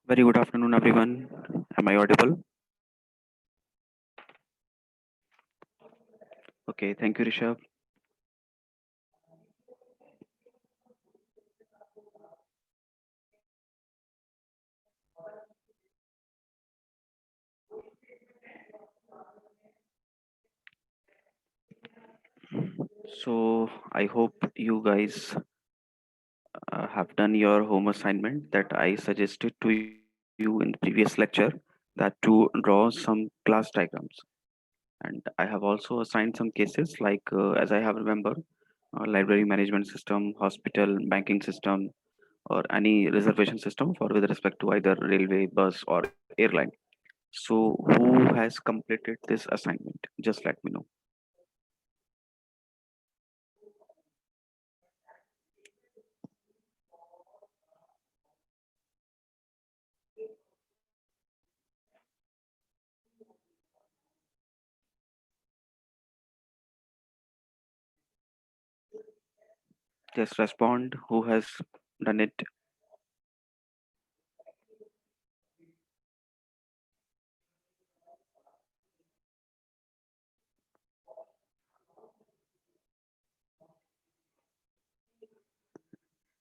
Very good afternoon, everyone. Am I audible? Okay, thank you, Rishabh. So, I hope you guys have done your home assignment that I suggested to you in the previous lecture, that to draw some class diagrams. And I have also assigned some cases like, as I have remember, library management system, hospital, banking system, or any reservation system for with respect to either railway, bus, or airline. So, who has completed this assignment? Just let me know. Just respond who has done it.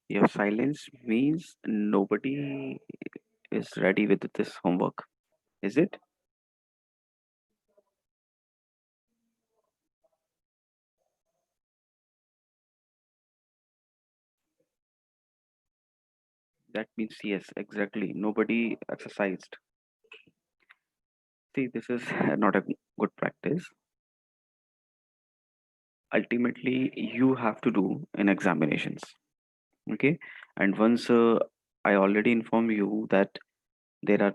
Your silence means nobody is ready with this homework. Is it? That means yes, exactly. Nobody exercised. See, this is not a good practice. Ultimately, you have to do in examinations. Okay. And once I already inform you that there are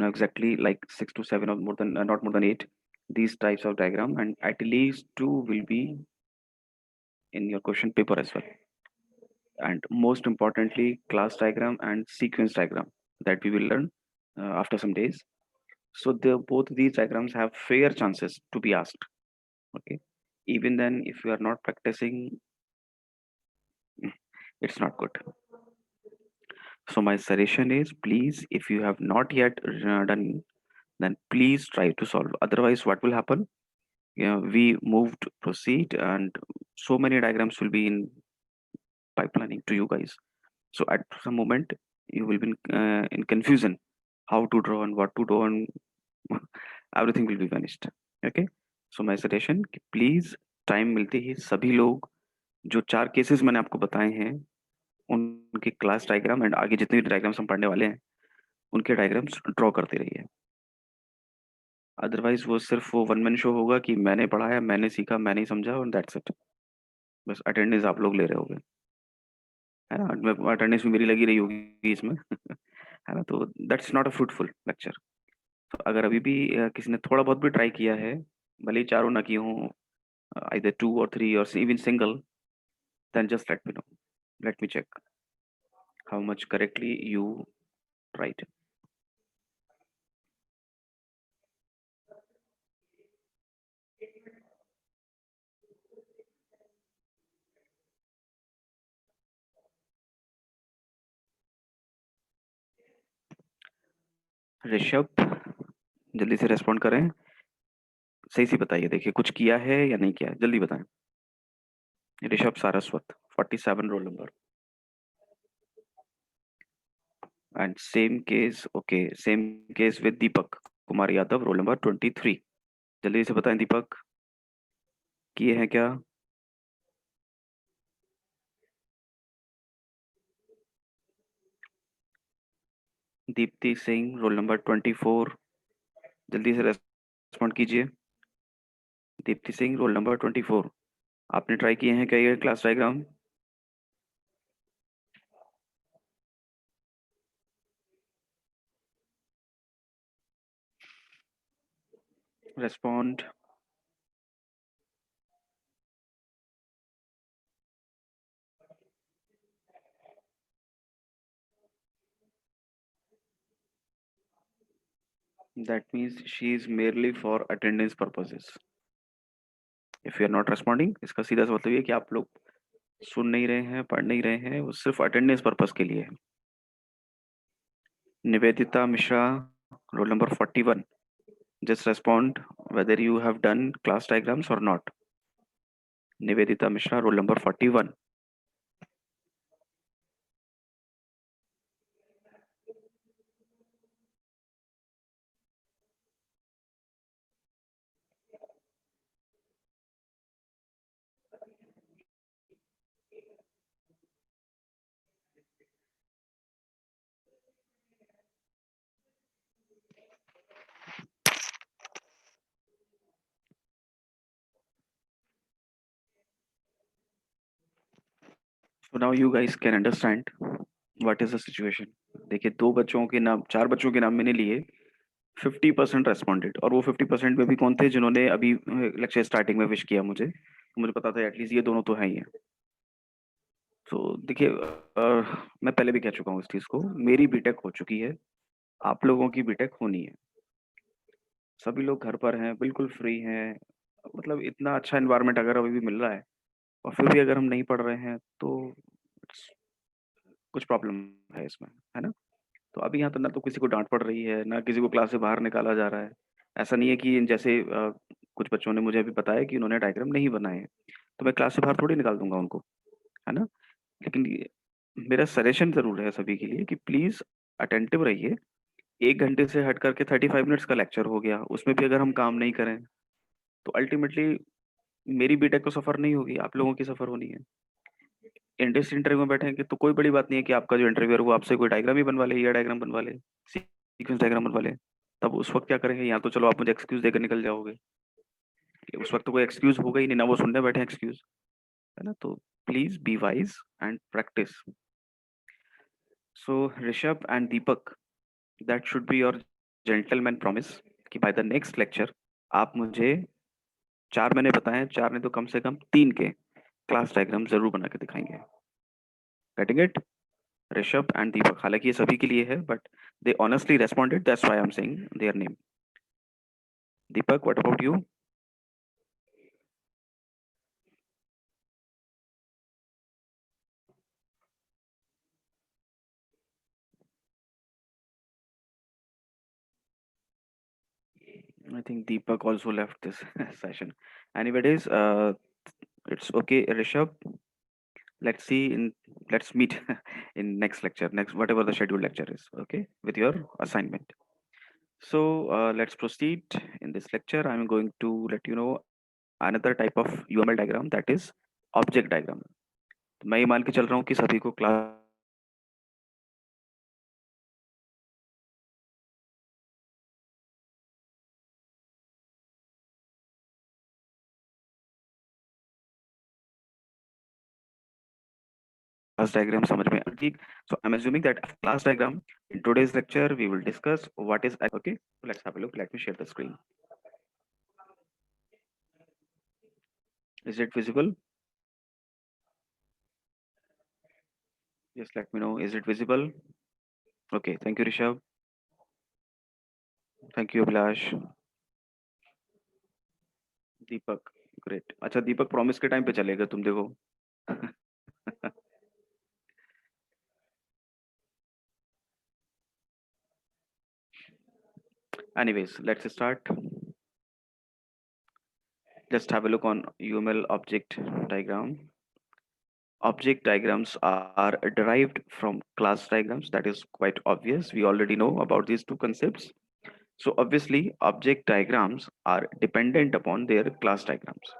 exactly like 6 to 7 or more than not more than 8 these types of diagram, and at least two will be in your question paper as well. And most importantly, class diagram and sequence diagram that we will learn after some days. So both these diagrams have fair chances to be asked. Okay, even then, if you are not practicing, it's not good. So my suggestion is, please, if you have not yet done, then please try to solve. Otherwise, what will happen? We moved proceed, and so many diagrams will be in pipelining to you guys. So at some moment, you will be in confusion how to draw and what to draw, and everything will be vanished. Okay. So my suggestion कि please time मिलते ही सभी लोग जो चार cases मैंने आपको बताए हैं उनके क्लास डायग्राम एंड आगे जितने भी डायग्राम्स हम पढ़ने वाले हैं उनके डायग्राम्स ड्रॉ करते रहिए. अदरवाइज वो सिर्फ वो वन मैन शो होगा कि मैंने पढ़ाया, मैंने सीखा, मैंने ही समझा और दैट्स इट. बस अटेंडेंस आप लोग ले रहे होगे, है ना. अटेंडेंस भी मेरी लगी रही होगी इसमें. है ना. तो that's not a fruitful lecture. तो अगर अभी भी किसी ने थोड़ा बहुत भी ट्राई किया है, भले ही चारों ना किए हों, either two or three or even single, then just let me know. Let me check how much correctly you tried. Rishabh, जल्दी से रेस्पॉन्ड करें. सही से बताइए, देखिए कुछ किया है या नहीं किया है, जल्दी बताएं. Rishabh Saraswat, 47 roll number. And same case, okay, same case with Deepak Kumar Yadav, roll number 23. जल्दी से बताएं दीपक, किए हैं क्या? Deepti Singh, roll number 24. जल्दी से रेस्पॉन्ड कीजिए. Deepti Singh, roll number 24. आपने ट्राई किए हैं क्या ये class diagram? Respond. That means she is merely for attendance purposes. If you are not responding, इसका सीधा सा मतलब ये है कि आप लोग सुन नहीं रहे हैं, पढ़ नहीं रहे हैं, वो सिर्फ अटेंडेंस पर्पस के लिए है. Nivedita Mishra, roll number 41. Just respond whether you have done class diagrams or not. Nivedita Mishra, roll number 41. So now you guys can understand what is the situation. देखिए, दो बच्चों के नाम, चार बच्चों के नाम मैंने लिए, 50% रेस्पॉन्डेड, और वो 50% में भी कौन थे जिन्होंने अभी लेक्चर स्टार्टिंग में विश किया मुझे, तो मुझे पता था एटलीस्ट ये दोनों तो हैं ही हैं। तो देखिए, मैं पहले भी कह चुका हूँ इस चीज़ को, मेरी बीटेक हो चुकी है, आप लोगों की बीटेक होनी है। सभी लोग घर पर हैं, बिल्कुल फ्री हैं, मतलब इतना अच्छा एनवायरनमेंट अगर अभी भी मिल रहा है और फिर भी अगर हम नहीं पढ़ रहे हैं तो कुछ प्रॉब्लम है इसमें, है ना? तो अभी यहाँ तो ना तो किसी को डाँट पड़ रही है, ना किसी को क्लास से बाहर निकाला जा रहा है। ऐसा नहीं है कि जैसे कुछ बच्चों ने मुझे अभी बताया कि उन्होंने डायग्राम नहीं बनाए हैं, तो मैं क्लास से बाहर थोड़ी निकाल दूँगा उनको, है ना? लेकिन ये मेरा सजेशन ज़रूर है सभी के लिए कि प्लीज़ अटेंटिव रहिए। 1 घंटे से हट करके 35 मिनट्स का लेक्चर हो गया, उसमें भी अगर हम काम नहीं करें, तो अल्टीमेटली मेरी बीटेक तो सफ़र नहीं होगी, आप लोगों की सफ़र होनी है। इंडस्ट्री इंटरव्यू में बैठेंगे तो कोई बड़ी बात नहीं है कि आपका जो इंटरव्यूअर वो आपसे कोई डायग्राम ही बनवा ले, या डायग्राम बनवा ले, सीक्वेंस डायग्राम बनवा ले। तब उस वक़्त क्या करेंगे? या तो चलो आप मुझे एक्सक्यूज़ देकर निकल जाओगे, उस वक़्त तो कोई एक्सक्यूज़ होगा ही नहीं, ना वो सुनने बैठे हैं एक्सक्यूज़, है ना? तो please be wise and practice. So Rishabh and Deepak, that should be your gentleman promise कि बाय द नेक्स्ट लेक्चर आप मुझे 4 मैंने बताए हैं, 4 नहीं तो कम से कम 3 के क्लास डायग्राम ज़रूर बना के दिखाएँगे। Getting it? Rishabh and Deepak, हालाँकि ये सभी के लिए है, but they honestly responded, that's why I'm saying their name. Deepak, what about you? I think Deepak also left this session. Anyways, it's okay, Rishabh. Let's see in let's meet in next lecture, next whatever the scheduled lecture is. Okay, with your assignment. So let's proceed in this lecture. I'm going to let you know another type of UML diagram, that is object diagram. तो मैं ये मान के चल रहा हूँ कि सभी को क्लास diagram समझ में ठीक. So I'm assuming that class diagram in today's lecture we will discuss what is okay. Let's have a look. Let me share the screen. Is it visible? Just let me know. Is it visible? Okay. Thank you, Rishabh. Thank you, Abhilash. Deepak. Great. अच्छा, दीपक promise के time पे चलेगा, तुम देखो. Anyways, let's start. Just have a look on UML object diagram. Object diagrams are derived from class diagrams. That is quite obvious. We already know about these two concepts. So obviously, object diagrams are dependent upon their class diagrams.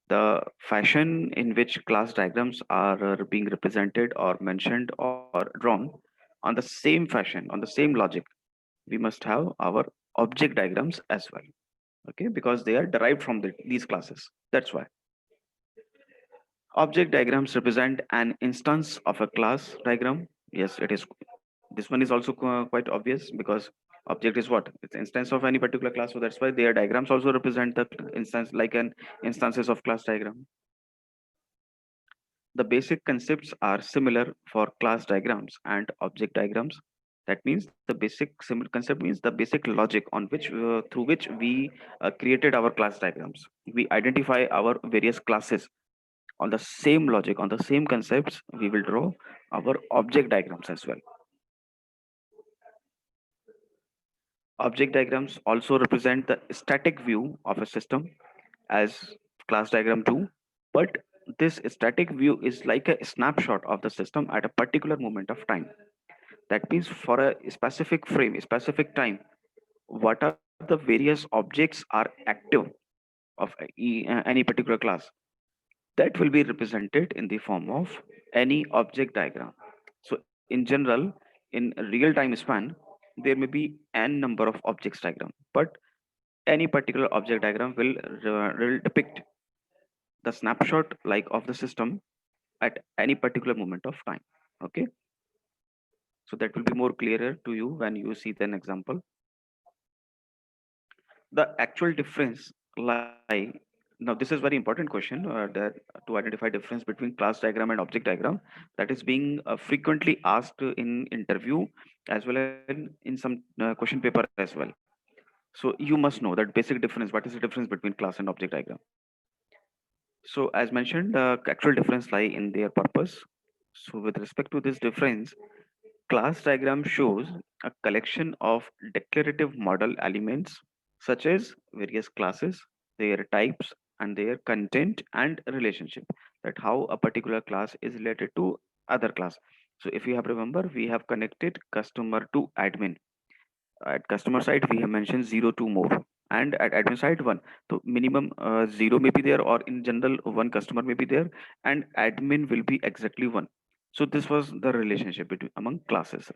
The fashion in which class diagrams are being represented or mentioned or drawn, on the same fashion, on the same logic, we must have our object diagrams as well. Okay, because they are derived from these classes. That's why. Object diagrams represent an instance of a class diagram. Yes, it is. This one is also quite obvious because object is what? It's instance of any particular class. So that's why their diagrams also represent the instance, like an instances of class diagram. The basic concepts are similar for class diagrams and object diagrams. That means the basic similar concept means the basic logic on which through which we created our class diagrams. We identify our various classes on the same logic, on the same concepts. We will draw our object diagrams as well. Object diagrams also represent the static view of a system as class diagram do, but this static view is like a snapshot of the system at a particular moment of time. That means for a specific frame, a specific time, what are the various objects are active of any particular class, that will be represented in the form of any object diagram. So in general, in real time span, there may be n number of objects diagram, but any particular object diagram will depict the snapshot like of the system at any particular moment of time. Okay, so that will be more clearer to you when you see an example. The actual difference lie, now this is very important question, that to identify difference between class diagram and object diagram, that is being frequently asked in interview as well as in some question paper as well. So you must know that basic difference, what is the difference between class and object diagram. So as mentioned, actual difference lie in their purpose. So with respect to this difference, class diagram shows a collection of declarative model elements such as various classes, their types, and their content and relationship. That how a particular class is related to other class. So if you have remember, we have connected customer to admin. At customer side, we have mentioned zero to more, and at admin side one. So minimum zero may be there, or in general one customer may be there, and admin will be exactly one. So this was the relationship between among classes.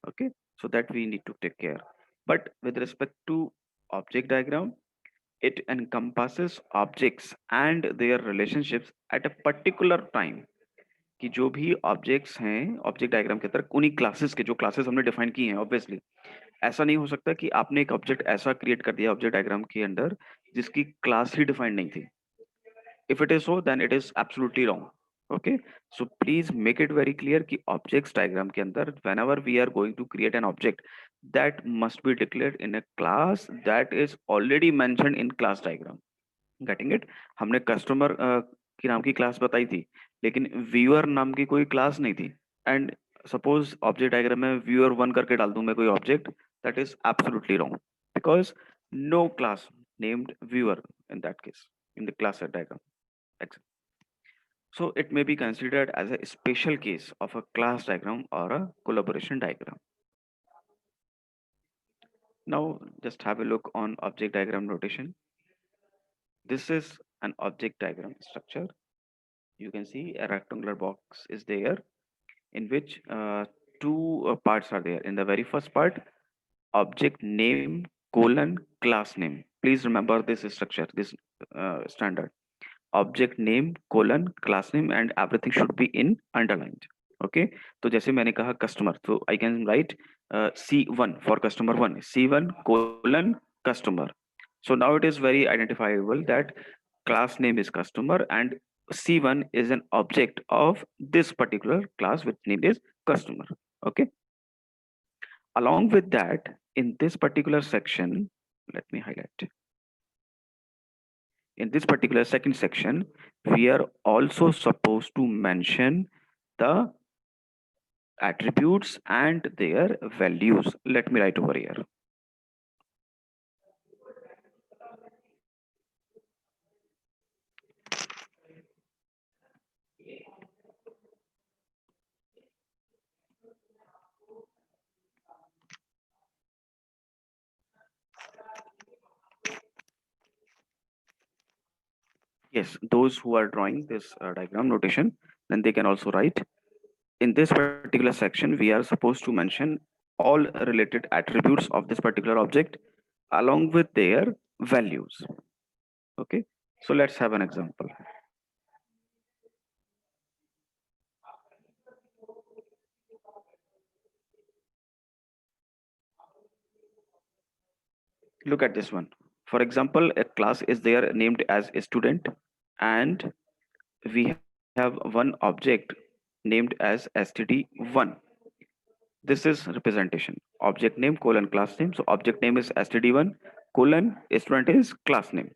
Okay, so that we need to take care. But with respect to object diagram, it encompasses objects and their relationships at a particular time. कि जो भी objects हैं object diagram के अंदर उन्हीं classes के जो classes हमने डिफाइन की हैं ऑब्वियसली, ऐसा नहीं हो सकता कि आपने एक ऑब्जेक्ट ऐसा क्रिएट कर दिया ऑब्जेक्ट डायग्राम के अंदर जिसकी क्लास ही डिफाइंड नहीं थी. If it is so, then it is absolutely wrong. Okay, so please make it very clear कि objects diagram के अंदर whenever we are going to create an object, that must be declared in a class that is already mentioned in class diagram. Getting it? हमने customer की नाम की class बताई थी, लेकिन viewer नाम की कोई क्लास नहीं थी. And suppose object diagram में viewer one करके डाल दूं मैं कोई object, that is absolutely wrong, because no class named viewer in that case in the class diagram. So it may be considered as a special case of a class diagram or a collaboration diagram. Now just have a look on object diagram notation. This is an object diagram structure. You can see a rectangular box is there in which two parts are there. In the very first part, object name colon class name. Please remember this structure, this standard. Object name colon class name and everything should be in underlined. Okay, तो जैसे मैंने कहा customer, so I can write C1 for customer one, C1 colon customer. So now it is very identifiable that class name is customer and C1 is an object of this particular class which name is customer. Okay, along with that, in this particular section, let me highlight. In this particular second section, we are also supposed to mention the attributes and their values. Let me write over here. Yes, those who are drawing this diagram notation, then they can also write. In this particular section, we are supposed to mention all related attributes of this particular object along with their values. Okay, so let's have an example. Look at this one. For example, a class is there named as a student, and we have one object named as std1. This is representation. Object name colon class name. So object name is std1 colon student is class name.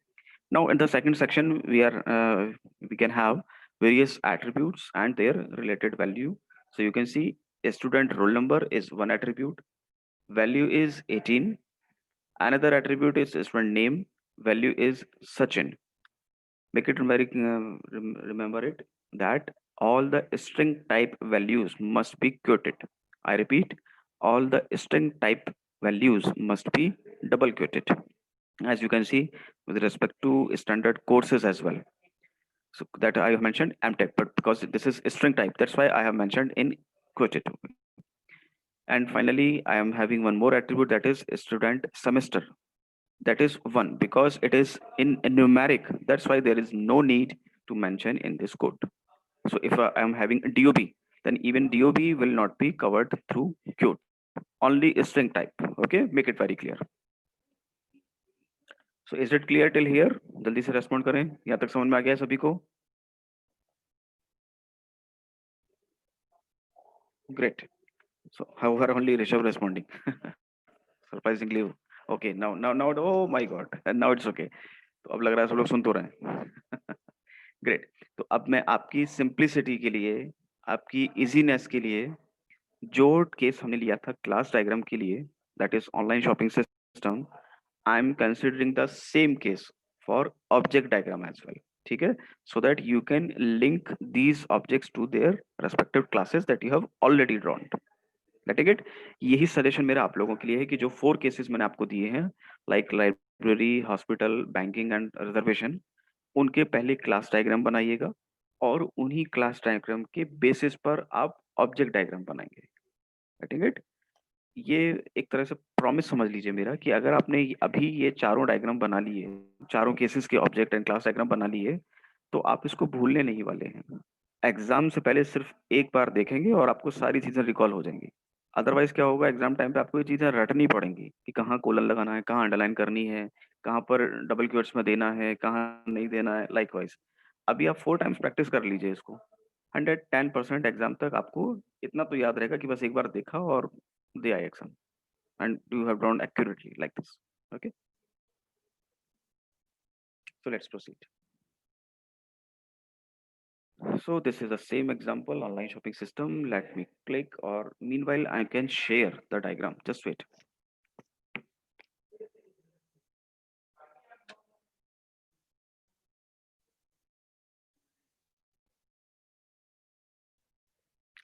Now in the second section, we can have various attributes and their related value. So you can see a student roll number is one attribute, value is 18, Another attribute is student name. Value is Sachin. Make it remember it that all the string type values must be quoted. I repeat, all the string type values must be double quoted. As you can see, with respect to standard courses as well. So that I have mentioned MTech, but because this is string type, that's why I have mentioned in quoted. And finally, I am having one more attribute, that is student semester. That is one because it is in numeric. That's why there is no need to mention in this code. So if I am having DOB, then even DOB will not be covered through quote. Only string type. Okay, make it very clear. So is it clear till here? जल्दी से respond करें. यहाँ तक समझ में आ गया है सभी को? Great. So however only Rishabh responding. Surprisingly. Okay, now oh my god. And now it's okay. तो अब लग रहा है सब लोग सुन तो रहे हैं. ग्रेट. तो अब मैं आपकी सिंप्लिसिटी के लिए, आपकी इजीनेस के लिए, जो केस हमने लिया था क्लास डायग्राम के लिए, that is online shopping system, I am considering the same case for object diagram as well. ठीक है, so that you can link these objects to their respective classes that you have already drawn. Getting it? यही suggestion मेरा आप लोगों के लिए है कि जो 4 केसेस मैंने आपको दिए हैं, like library, hospital, banking and reservation, उनके पहले क्लास डायग्राम बनाइएगा और उन्हीं क्लास डायग्राम के बेसिस पर आप ऑब्जेक्ट डायग्राम बनाएंगे. Getting it? ये एक तरह से प्रॉमिस समझ लीजिए मेरा कि अगर आपने अभी ये चारों डायग्राम बना लिए, चारों केसेस के ऑब्जेक्ट एंड क्लास डायग्राम बना लिए, तो आप इसको भूलने नहीं वाले हैं. एग्जाम से पहले सिर्फ एक बार देखेंगे और आपको सारी चीजें रिकॉल हो जाएंगी. अदरवाइज क्या होगा, एग्जाम टाइम पे आपको ये चीजें रटनी पड़ेंगी कि कहाँ कोलन लगाना है, कहाँ अंडरलाइन करनी है, कहाँ पर डबल क्वेट्स में देना है, कहाँ नहीं देना है. लाइकवाइज अभी आप 4 टाइम्स प्रैक्टिस कर लीजिए इसको. 110% एग्जाम तक आपको इतना तो याद रहेगा कि बस एक बार देखा और दे आए exam, and you have drawn accurately like this. Okay, so let's proceed. So this is the same example, online shopping system. Let me click, or meanwhile I can share the diagram. Just wait.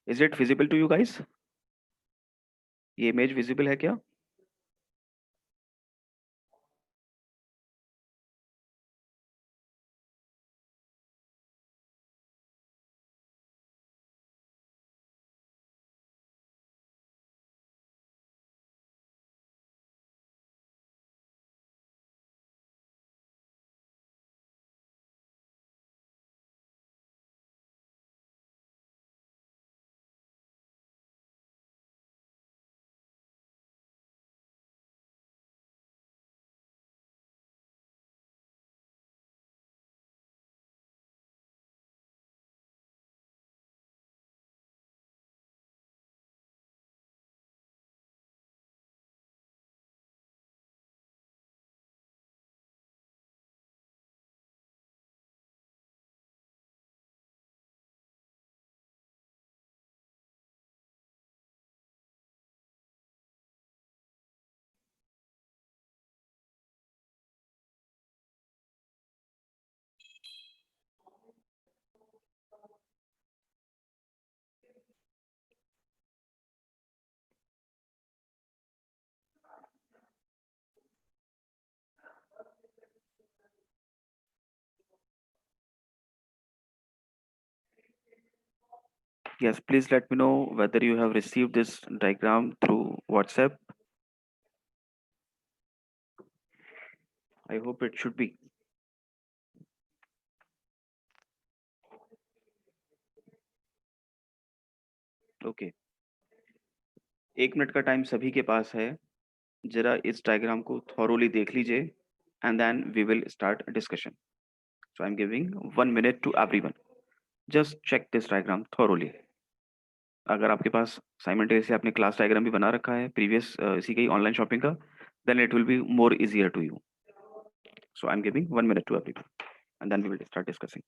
Is it visible to you guys? ये image visible है क्या? Yes, please let me know whether you have received this diagram through WhatsApp. I hope it should be. Okay. 1 minute का time सभी के पास है. जरा इस diagram को थॉरोली देख लीजिए and then we will start a discussion. So I'm giving 1 minute to everyone. Just check this diagram thoroughly. अगर आपके पास साइमल्टेनियसली आपने क्लास डायग्राम भी बना रखा है प्रीवियस इसी के ऑनलाइन शॉपिंग का, then it will be more easier to you. So I'm giving 1 minute to everyone and then we will start discussing.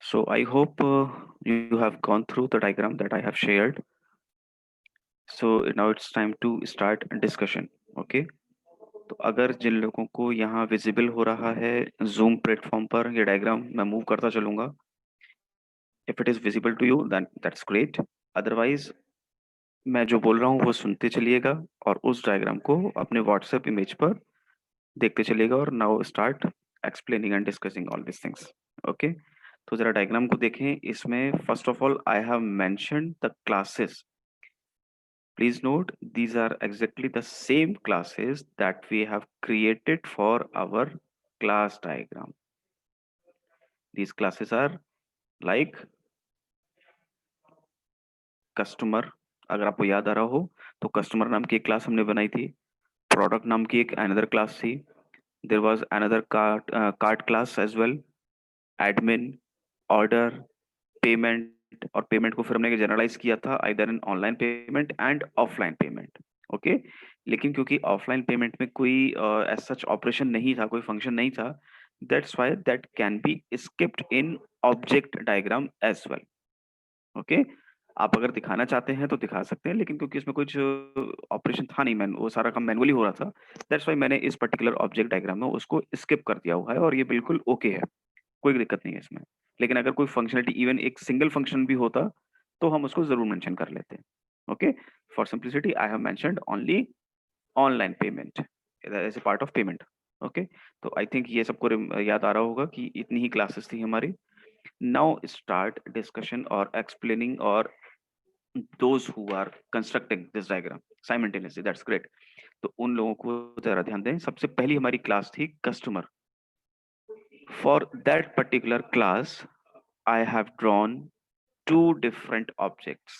So I hope you have gone through the diagram that I have shared. So now it's time to start discussion. Okay. तो अगर जिन लोगों को यहाँ visible हो रहा है zoom platform पर ये डायग्राम मैं मूव करता चलूंगा. If it is visible to you then that's great. Otherwise मैं जो बोल रहा हूँ वो सुनते चलिएगा और उस डायग्राम को अपने व्हाट्सएप इमेज पर देखते चलिएगा और now start explaining and discussing all this things. Okay. तो जरा डायग्राम को देखें. इसमें first of all I have mentioned the classes. Please note, these are exactly the same classes that we have created for our class diagram. These classes are like customer. अगर आपको याद आ रहा हो तो कस्टमर नाम की एक क्लास हमने बनाई थी. प्रोडक्ट नाम की एक अनदर क्लास थी. There was another cart class as well. Admin, order, payment. और पेमेंट को फिर हमने जनरलाइज किया था either in online payment and offline payment. Okay. लेकिन क्योंकि ऑफलाइन पेमेंट में कोई एज सच ऑपरेशन नहीं था, कोई फंक्शन नहीं था, that's why that can be skipped in object diagram as well. Okay. आप अगर दिखाना चाहते हैं तो दिखा सकते हैं, लेकिन क्योंकि इसमें कुछ ऑपरेशन था नहीं, मैन वो सारा काम मैनुअली हो रहा था, दैट्स व्हाई मैंने इस पर्टिकुलर ऑब्जेक्ट डायग्राम में उसको स्किप कर दिया हुआ है और ये बिल्कुल ओके है. कोई दिक्कत नहीं है इसमें. लेकिन अगर कोई फंक्शनलिटी इवन एक सिंगल फंक्शन भी होता तो हम उसको जरूर मेंशन कर लेते हैं. Okay. For simplicity I have mentioned only online payment as a part of payment. Okay. तो आई थिंक ये सबको याद आ रहा होगा कि इतनी ही क्लासेस थी हमारी. नाउ स्टार्ट डिस्कशन और एक्सप्लेनिंग और those who are constructing this diagram simultaneously. That's great. तो उन लोगों को जरा ध्यान दें. सबसे पहली हमारी क्लास थी customer. For that particular class, I have drawn two different objects.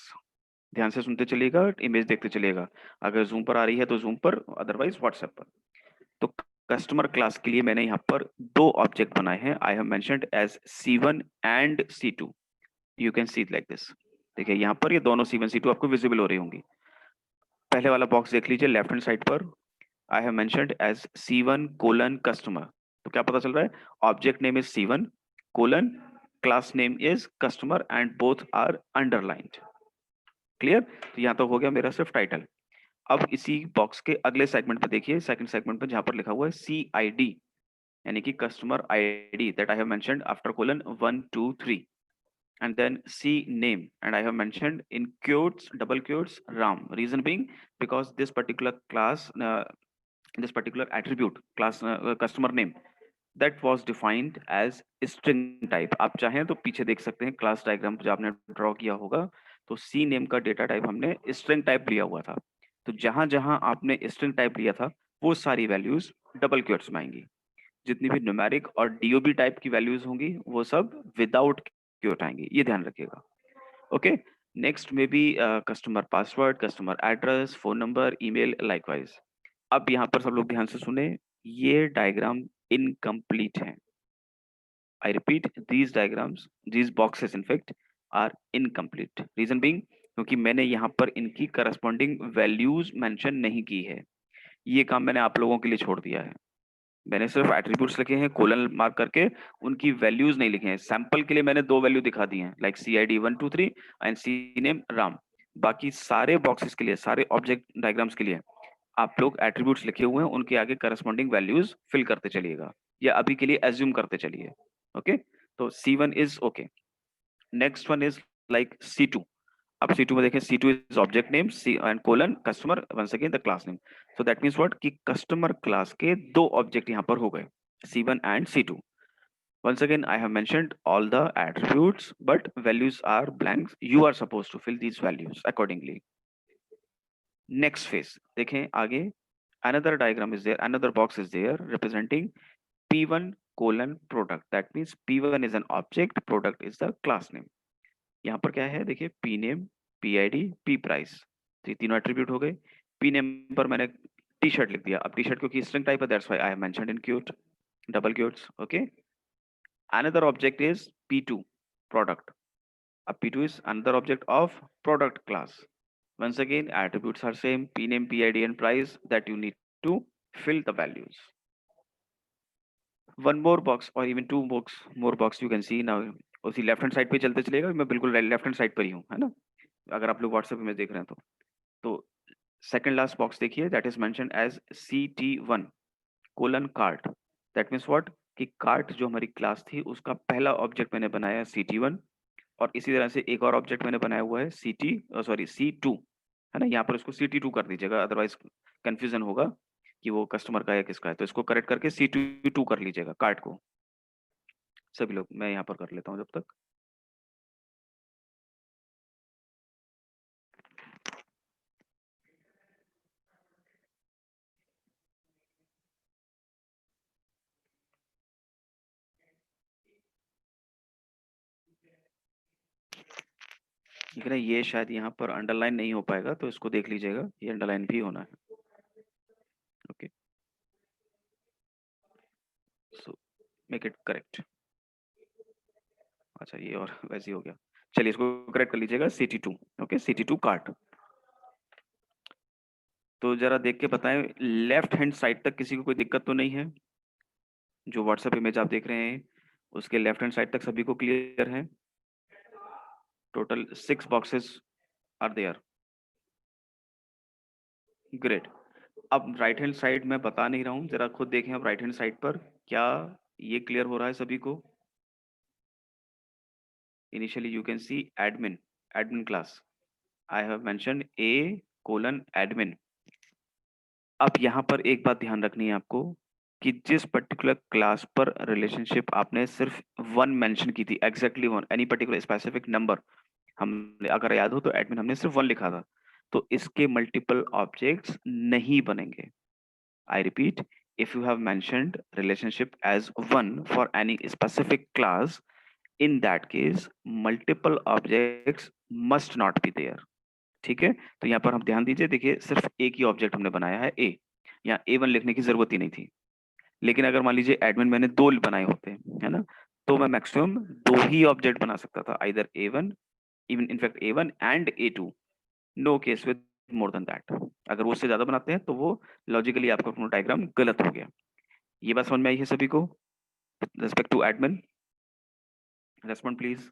ध्यान से सुनते चलिएगा, इमेज देखते चलिएगा. अगर जूम पर आ रही है तो जूम पर, अदरवाइज व्हाट्सएप पर. तो कस्टमर क्लास के लिए मैंने यहाँ पर दो ऑब्जेक्ट बनाए हैं. I have mentioned as C1 and C2. You can see like this. देखिए यहाँ पर ये दोनों C1 C2 आपको विजिबल हो रही होंगी. पहले वाला बॉक्स देख लीजिए लेफ्ट हैंड साइड पर. I have mentioned as C1 colon customer. तो क्या पता चल रहा है? Object name is C1 colon, class name is customer and both are underlined. Clear? तो यहाँ तो हो गया मेरा सिर्फ टाइटल. अब इसी बॉक्स के अगले सेगमेंट पे देखिए, सेकंड सेगमेंट पे जहां पर लिखा हुआ है CID यानी कि customer ID that I have mentioned after colon 1 2 3 and then C name, and I have mentioned in quotes, double quotes, Ram. Reason being because this particular class, this particular attribute class customer name, that was defined as string type. आप चाहें तो पीछे देख सकते हैं class diagram जो आपने draw किया होगा, तो C नेम का डेटा टाइप हमने स्ट्रिंग टाइप लिया हुआ था. तो जहां जहां आपने स्ट्रिंग टाइप लिया था वो सारी वैल्यूज डबल क्योट्स में आएंगी। जितनी भी न्यूमेरिक और डीओबी टाइप की वैल्यूज होंगी वो सब विदाउट क्योट आएंगी, ये ध्यान रखिएगा। ओके, नेक्स्ट में बी customer password, customer address, phone number, email likewise. अब यहाँ पर सब लोग ध्यान से सुने, ये डायग्राम इनकम्प्लीट है। I repeat, these diagrams, these boxes in fact are incomplete. Reason being, क्योंकि मैंने यहाँ पर इनकी करस्पॉन्डिंग वैल्यूज मेंशन नहीं की है। ये काम मैंने आप लोगों के लिए छोड़ दिया है। मैंने सिर्फ एट्रीब्यूट्स लिखे हैं कोलन मार्क करके, उनकी वैल्यूज नहीं लिखे हैं। सैंपल के लिए मैंने 2 वैल्यू दिखा दी हैं, like CID 123 and C name Ram. बाकी सारे बॉक्सेस के लिए, सारे ऑब्जेक्ट डायग्राम्स के लिए आप लोग एट्रीब्यूट्स लिखे हुए हैं, उनके आगे करस्पॉन्डिंग वैल्यूज फिल करते चलिएगा, या अभी के लिए एज्यूम करते चलिए। ओके, तो C1 is okay. Next one is like C2। अब C2 में देखें, C2 is object name, C and colon customer, once again the class name. So that means what, कि कस्टमर क्लास के 2 ऑब्जेक्ट यहाँ पर हो गए, C1 and C2। Once again, I have mentioned all the attributes, but values are blanks. You are supposed to fill these values accordingly. Next phase, देखें आगे, another diagram is there, another box is there representing P1 colon product. That means P1 is an object, product is the class name. यहाँ पर क्या है, देखिए P name, P ID, P price, तो ये तीनों एट्रीब्यूट हो गए। P name पर मैंने टी शर्ट लिख दिया। अब टी शर्ट क्योंकि स्ट्रिंग टाइप है, that's why I have mentioned in quote, double quotes. Okay, another object is P2 product. P2 is another object of product class. Once again, attributes are same, P name, P ID and price that you need to fill the values. One more box or even two more box you can see now. उसी left hand side पे चलते चलेगा, मैं बिल्कुल left hand side पर ही हूँ, है ना, अगर आप लोग व्हाट्सएप में देख रहे हैं तो सेकंड लास्ट बॉक्स देखिए, that is mention as CT1 colon cart. That means what, कि कार्ट जो हमारी क्लास थी उसका पहला ऑब्जेक्ट मैंने बनाया CT1, और इसी तरह से एक और ऑब्जेक्ट मैंने बनाया हुआ है C2, है ना। यहाँ पर उसको CT2 कर दीजिएगा, अदरवाइज कंफ्यूजन होगा कि वो कस्टमर का है किसका है। तो इसको करेक्ट करके CT2 कर लीजिएगा कार्ट को, सभी लोग। मैं यहाँ पर कर लेता हूँ जब तक। ठीक है ना, ये शायद यहाँ पर अंडरलाइन नहीं हो पाएगा, तो इसको देख लीजिएगा, ये अंडरलाइन भी होना है। Okay, so make it correct. अच्छा, ये और वैसे ही हो गया। चलिए इसको करेक्ट कर लीजिएगा, CT2। Okay, CT2 cart. तो जरा देख के बताएं, लेफ्ट हैंड साइड तक किसी को कोई दिक्कत तो नहीं है? जो व्हाट्सएप इमेज आप देख रहे हैं उसके लेफ्ट हैंड साइड तक सभी को क्लियर है? Total 6 boxes are there. Great. अब राइट हैंड साइड मैं बता नहीं रहा हूँ, जरा खुद देखें अब राइट हैंड साइड पर क्या ये क्लियर हो रहा है सभी को? Initially you can C admin class. I have mentioned A:admin। अब यहाँ पर एक बात ध्यान रखनी है आपको, कि जिस पर्टिकुलर क्लास पर रिलेशनशिप आपने सिर्फ 1 मेंशन की थी, exactly 1, any particular specific number, हमने अगर याद हो तो एडमिन हमने सिर्फ 1 लिखा था, तो इसके मल्टीपल ऑब्जेक्ट्स नहीं बनेंगे। I repeat, if you have mentioned relationship as 1 for any specific class, in that case multiple objects must not be there। ठीक है, तो यहाँ पर हम ध्यान दीजिए, देखिए सिर्फ एक ही ऑब्जेक्ट हमने बनाया है A, यहाँ A1 लिखने की जरूरत ही नहीं थी। लेकिन अगर मान लीजिए एडमिन मैंने 2 बनाए होते, है ना, तो मैं मैक्सिमम 2 ही ऑब्जेक्ट बना सकता था, either A1, even in fact A1 and A2, no case with more than that. अगर वो उससे ज्यादा बनाते हैं तो वो लॉजिकली आपका अपना डायग्राम गलत हो गया। ये बात समझ में आई है सभी को? Respect to admin, respond please.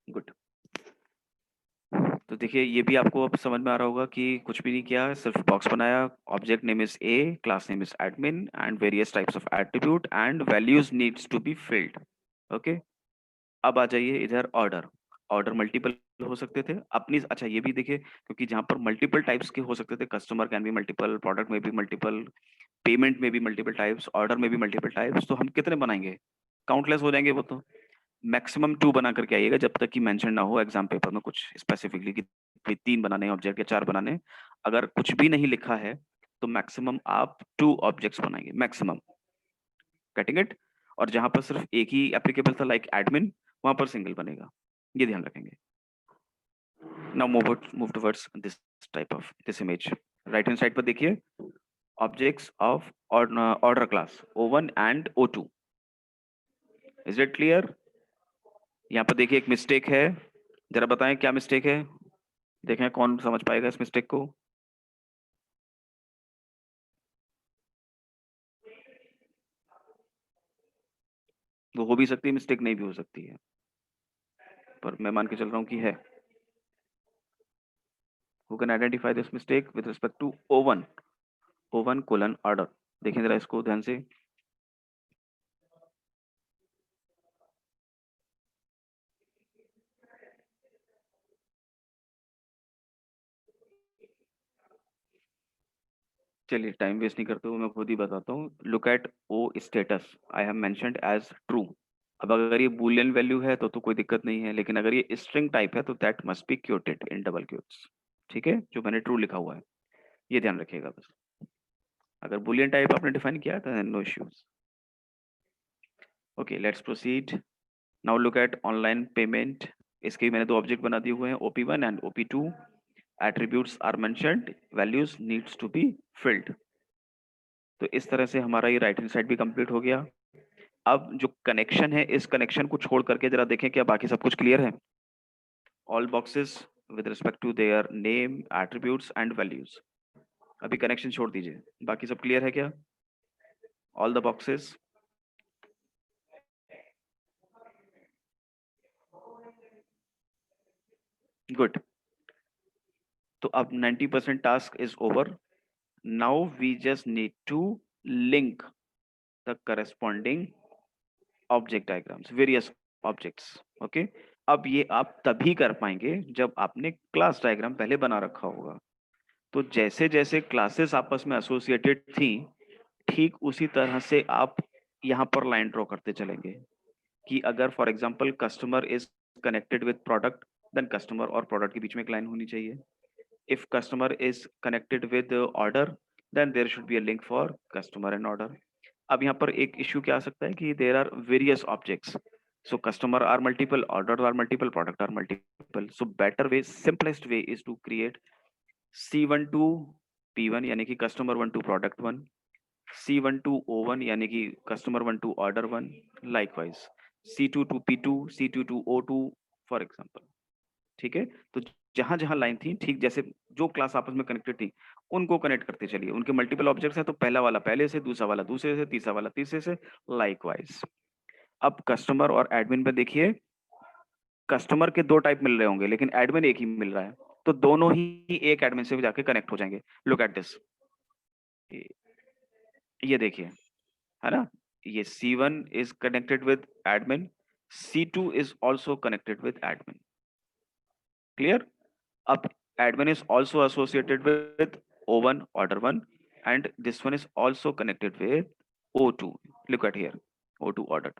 Good. तो देखिए ये भी आपको अब समझ में आ रहा होगा कि कुछ भी नहीं किया, सिर्फ बॉक्स बनाया, object name is A, class name is admin and various types of attribute and values needs to be filled. Okay, अब आ जाइए इधर, ऑर्डर। ऑर्डर मल्टीपल हो सकते थे अपनी। अच्छा ये भी देखिए, क्योंकि जहां पर मल्टीपल टाइप्स के हो सकते थे, customer can be multiple, product में भी मल्टीपल, पेमेंट में भी मल्टीपल टाइप्स, ऑर्डर में भी मल्टीपल टाइप्स, तो हम कितने बनाएंगे? काउंटलेस हो जाएंगे वो तो। मैक्सिमम 2 बना करके आइएगा, जब तक कि मेंशन ना हो एग्जाम पेपर में कुछ स्पेसिफिकली कि कोई 3 बनाने हैं ऑब्जेक्ट या 4 बनाने हैं, अगर कुछ भी नहीं लिखा है तो मैक्सिमम आप 2 ऑब्जेक्ट्स बनाएंगे मैक्सिमम। Getting it? और जहां पर सिर्फ एक ही एप्लीकेबल था लाइक एडमिन, वहां पर सिंगल बनेगा, ये ध्यान रखेंगे। Now move towards this image. Right hand side पर देखिए, objects of order class O1 and O2। Is it clear? यहाँ पर देखिए एक मिस्टेक है, जरा बताएं क्या मिस्टेक है, देखें कौन समझ पाएगा इस मिस्टेक को। वो हो भी सकती है मिस्टेक, नहीं भी हो सकती है, पर मैं मान के चल रहा हूँ कि है। Who can identify this mistake with respect to O1? O1 colon order, देखें जरा इसको ध्यान से। चलिए टाइम वेस्ट नहीं करते हुए मैं खुद ही बताता हूँ। Look at O status, I have mentioned as true. अब अगर ये बूलियन वैल्यू है तो कोई दिक्कत नहीं है, लेकिन अगर ये स्ट्रिंग टाइप है तो that must be quoted in double quotes. ठीक है, जो मैंने ट्रू लिखा हुआ है ये ध्यान रखिएगा बस। अगर बूलियन टाइप आपने डिफाइन किया तो no issues. Okay, let's proceed. Now look at online payment. इसके भी मैंने 2 ऑब्जेक्ट बना दिए हुए हैं, OP1 and OP2। Attributes are mentioned, values needs to be filled. तो इस तरह से हमारा ये राइट हैंड साइड भी कंप्लीट हो गया। अब जो कनेक्शन है, इस कनेक्शन को छोड़ करके जरा देखें क्या बाकी सब कुछ क्लियर है। All boxes with respect to their name, attributes and values. अभी कनेक्शन छोड़ दीजिए, बाकी सब क्लियर है क्या? All the boxes. गुड। तो अब 90% task is over. Now we just need to link the corresponding object diagrams, various objects. Okay, अब ये आप तभी कर पाएंगे जब आपने क्लास डायग्राम पहले बना रखा होगा। तो जैसे जैसे क्लासेस आपस में एसोसिएटेड थी, ठीक उसी तरह से आप यहाँ पर लाइन ड्रॉ करते चलेंगे कि अगर for example customer is connected with product, then customer और प्रोडक्ट के बीच में एक लाइन होनी चाहिए। If customer is connected with order, then there should be a link for customer and order. अब यहाँ पर एक इश्यू क्या आ सकता है कि there are various objects, so customer are multiple, orders are multiple, product are multiple, so better way, simplest way is to create C1 to P1 यानी कि customer 1 to product 1, C1 to O1 यानी कि customer 1 to order 1, likewise C2 to P2, C2 to O2 for example। ठीक है, तो जहां जहां line थी, ठीक जैसे जो क्लास आपस में कनेक्टेड थी उनको कनेक्ट करते चलिए। उनके मल्टीपल ऑब्जेक्ट्स हैं तो पहला वाला पहले से, दूसरा वाला दूसरे से, तीसरा वाला तीसरे से, लाइकवाइज। अब कस्टमर और एडमिन में देखिए, कस्टमर के 2 टाइप मिल रहे होंगे लेकिन एडमिन एक ही मिल रहा है, तो दोनों ही एक एडमिन से जाके कनेक्ट हो जाएंगे। लुक एट दिस, ये देखिए, है ना, ये C1 is connected with admin, C2 is also connected with admin. Clear? अब admin is also associated with O1 order 1 and this one is also connected with O2। Look at here, O2 order।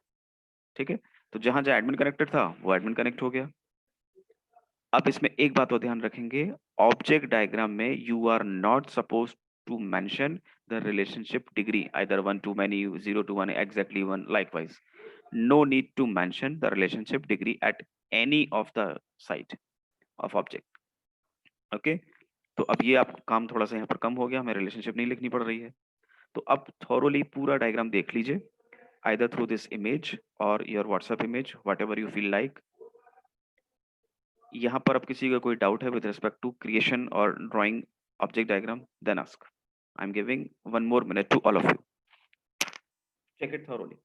ठीक है, तो जहां जहां admin connected था वो admin connect हो गया। अब इसमें एक बात और ध्यान रखेंगे, ऑब्जेक्ट डायग्राम में you are not suppose to mention the relationship degree, either 1 to many, 0 to 1, exactly 1, likewise no need to mention the relationship degree at any of the site of object। Okay, तो अब ये आप काम थोड़ा सा यहाँ पर कम हो गया, हमें रिलेशनशिप नहीं लिखनी पड़ रही है। तो अब थॉरोली पूरा डायग्राम देख लीजिए, आइदर थ्रू दिस इमेज और your WhatsApp image, whatever you feel like. यहाँ पर अब किसी का कोई डाउट है विद रिस्पेक्ट टू क्रिएशन और drawing object diagram, then ask. I am giving 1 more minute to all of you, check it thoroughly.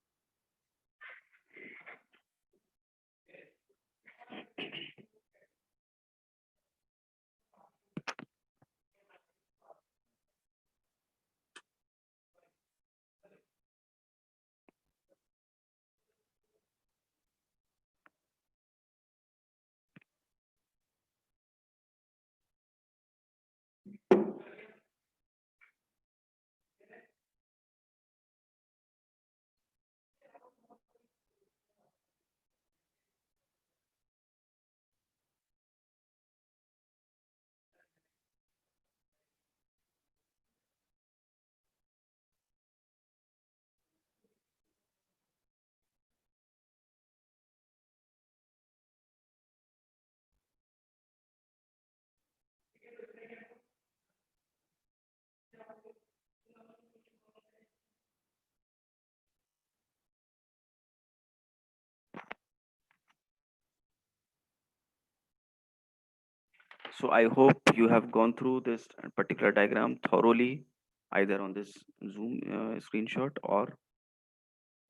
So I hope you have gone through this particular diagram thoroughly, either on this Zoom screenshot or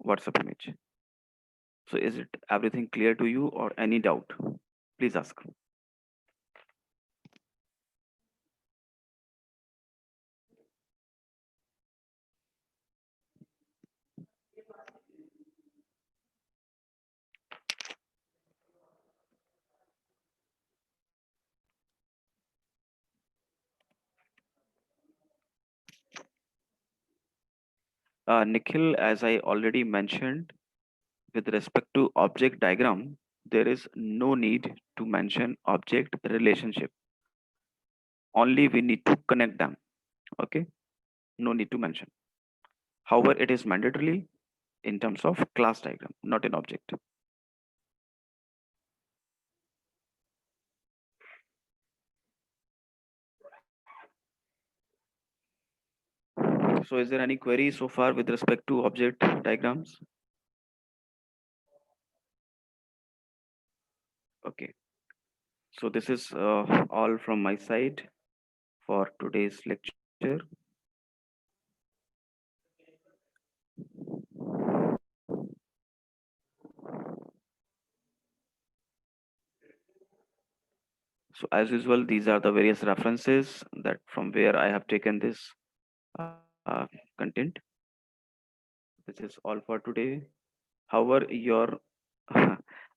WhatsApp image. So is it everything clear to you or any doubt? Please ask. Nikhil, as I already mentioned, with respect to object diagram, there is no need to mention object relationship. Only we need to connect them. Okay, no need to mention. However, it is mandatorily in terms of class diagram, not in object. So is there any query so far with respect to object diagrams? Okay, so this is all from my side for today's lecture. So as usual, these are the various references that from where I have taken this content. This is all for today. However, your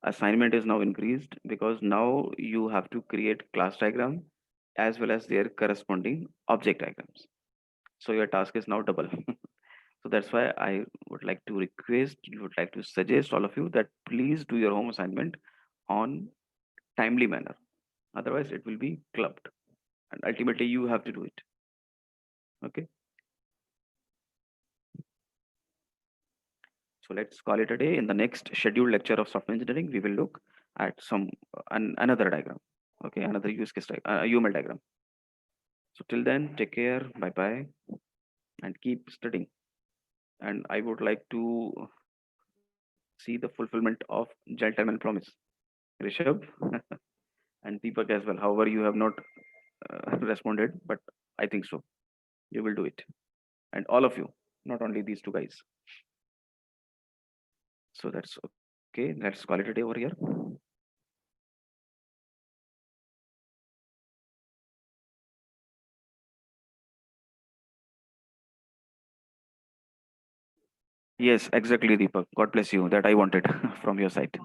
assignment is now increased because now you have to create class diagram as well as their corresponding object diagrams. So your task is now double. So that's why I would like to request, would like to suggest all of you that please do your home assignment on timely manner. Otherwise, it will be clubbed, and ultimately you have to do it. Okay. So let's call it a day. In the next scheduled lecture of software engineering, we will look at some another diagram. Okay, another use case UML diagram. So till then, take care. Bye bye, and keep studying. And I would like to see the fulfillment of gentleman promise. Rishabh and Deepak as well. However, you have not responded, but I think so. You will do it, and all of you, not only these two guys. So that's okay. Let's call it a day over here. Yes, exactly, Deepak. God bless you. That I wanted from your side.